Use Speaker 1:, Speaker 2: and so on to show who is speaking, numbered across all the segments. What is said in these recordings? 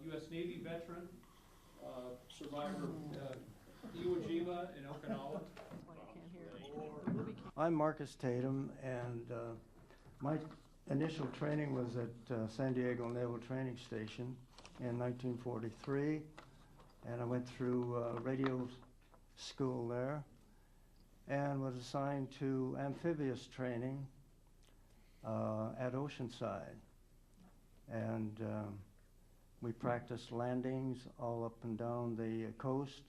Speaker 1: U.S. Navy veteran, survivor Iwo Jima in Okinawa.
Speaker 2: I'm Marcus Tatum, and my initial training was at San Diego Naval Training Station in 1943, and I went through radio school there and was assigned to amphibious training at Oceanside. And we practiced landings all up and down the coast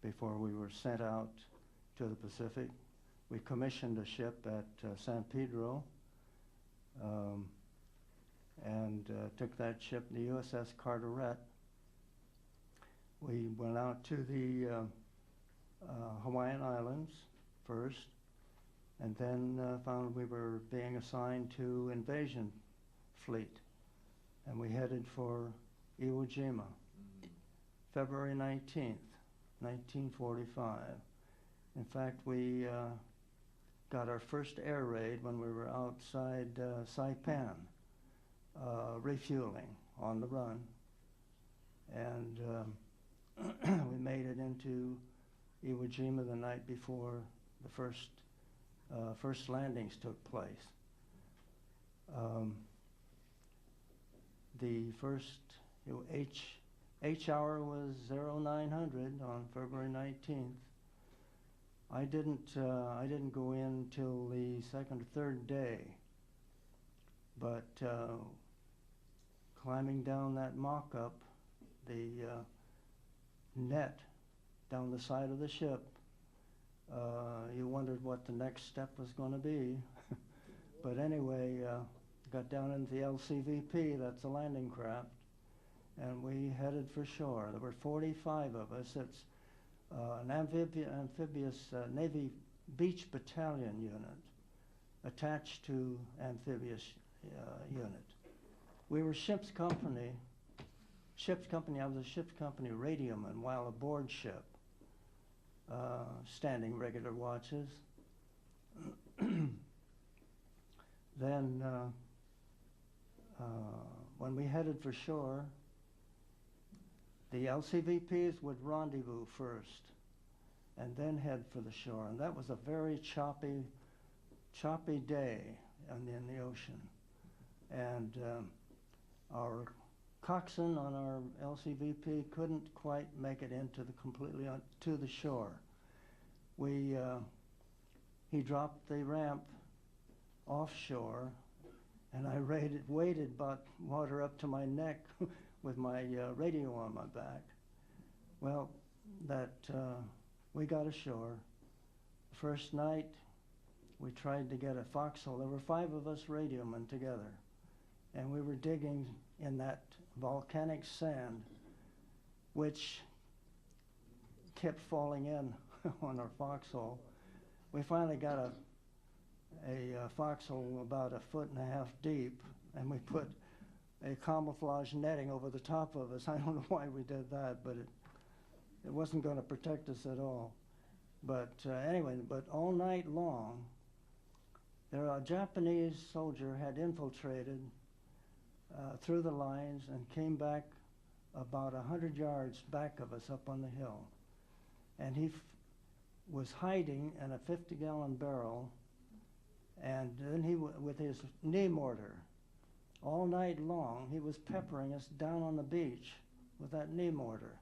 Speaker 2: before we were sent out to the Pacific. We commissioned a ship at San Pedro and took that ship, the USS Carteret. We went out to the Hawaiian Islands first, and then found we were being assigned to invasion fleet, and we headed for Iwo Jima, February 19th, 1945. In fact, we got our first air raid when we were outside Saipan, refueling on the run, and we made it into Iwo Jima the night before the first landings took place. The first H hour was 0900 on February 19th. I didn't go in till the second or third day, but climbing down that mock-up, the net down the side of the ship, you wondered what the next step was going to be. But anyway, got down into the LCVP, that's the landing craft, and we headed for shore. There were 45 of us. It's an amphibious Navy beach battalion unit attached to amphibious unit. We were ship's company. I was a ship's company radioman while aboard ship, standing regular watches. Then when we headed for shore, the LCVPs would rendezvous first and then head for the shore. And that was a very choppy day in the ocean. And our coxswain on our LCVP couldn't quite make it into to the shore. He dropped the ramp offshore, and I waded about water up to my neck with my radio on my back. Well, we got ashore. First night, we tried to get a foxhole. There were 5 of us radiomen together, and we were digging in that volcanic sand, which kept falling in on our foxhole. We finally got a foxhole about 1.5 feet deep, and we put a camouflage netting over the top of us. I don't know why we did that, but it wasn't going to protect us at all. But anyway, but all night long, a Japanese soldier had infiltrated through the lines and came back about 100 yards back of us up on the hill. And he was hiding in a 50-gallon barrel, and then with his knee mortar, all night long, he was peppering us down on the beach with that knee mortar.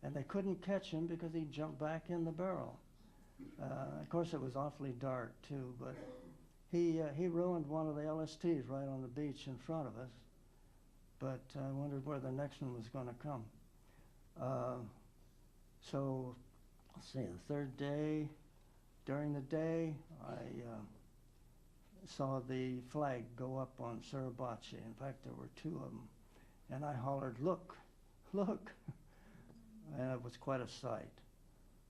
Speaker 2: And they couldn't catch him because he jumped back in the barrel. Of course, it was awfully dark, too, but he ruined one of the LSTs right on the beach in front of us. But I wondered where the next one was going to come. So, let's see, the third day, during the day, I saw the flag go up on Suribachi. In fact, there were 2 of them. And I hollered, "Look, look." And it was quite a sight.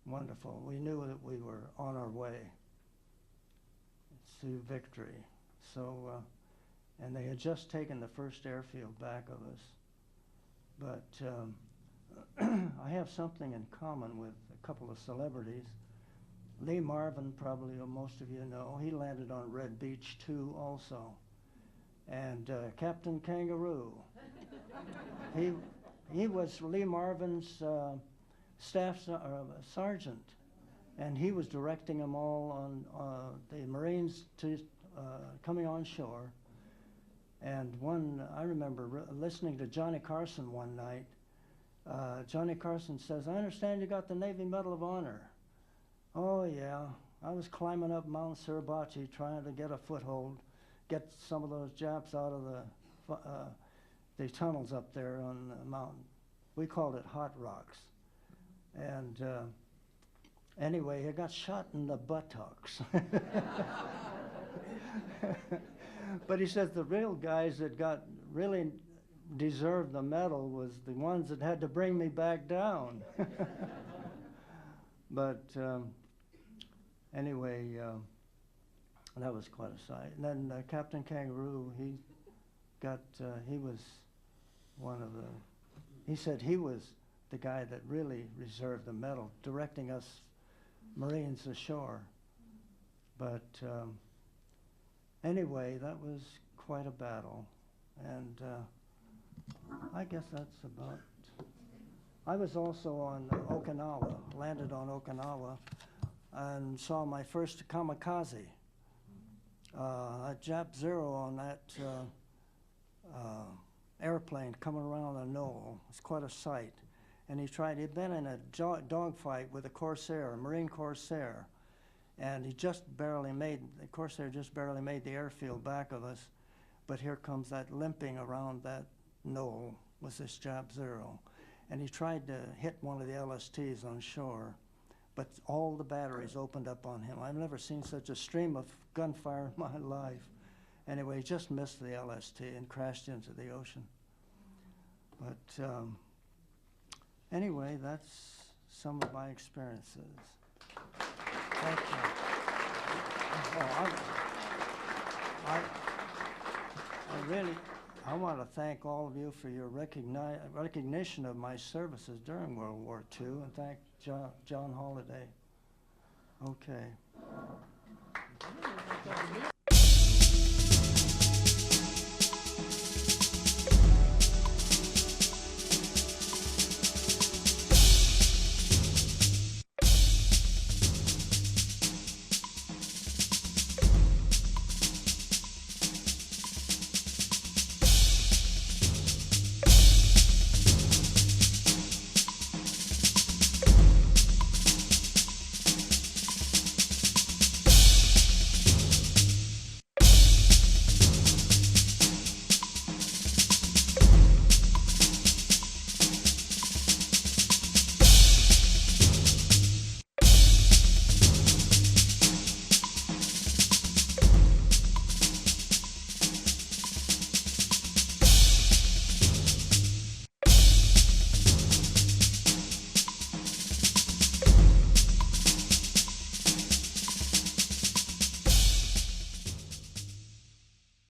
Speaker 2: Wonderful. We knew that we were on our way to victory. So, and they had just taken the first airfield back of us. But I have something in common with a couple of celebrities. Lee Marvin, probably most of you know, he landed on Red Beach too also. And Captain Kangaroo, he was Lee Marvin's sergeant, and he was directing them all on the Marines to coming on shore. And I remember listening to Johnny Carson one night. Johnny Carson says, "I understand you got the Navy Medal of Honor." "Oh yeah, I was climbing up Mount Suribachi trying to get a foothold, get some of those Japs out of the tunnels up there on the mountain." We called it Hot Rocks. And anyway, he got shot in the buttocks. But he says the real guys that really deserved the medal was the ones that had to bring me back down. But anyway, that was quite a sight. And then Captain Kangaroo, he was one of the, he said he was the guy that really deserved the medal, directing us Marines ashore. But anyway, that was quite a battle. And I guess that's about. I was also on Okinawa, landed on Okinawa, and saw my first kamikaze. A Jap Zero on that airplane coming around a knoll. It's quite a sight. And he'd been in a dogfight with a Corsair, a Marine Corsair, and the Corsair just barely made the airfield back of us. But here comes that limping around that knoll was this Jap Zero. And he tried to hit one of the LSTs on shore, but all the batteries opened up on him. I've never seen such a stream of gunfire in my life. Anyway, he just missed the LST and crashed into the ocean. But anyway, that's some of my experiences. Thank you. I want to thank all of you for your recognition of my services during World War II, and thank John Holliday. Okay.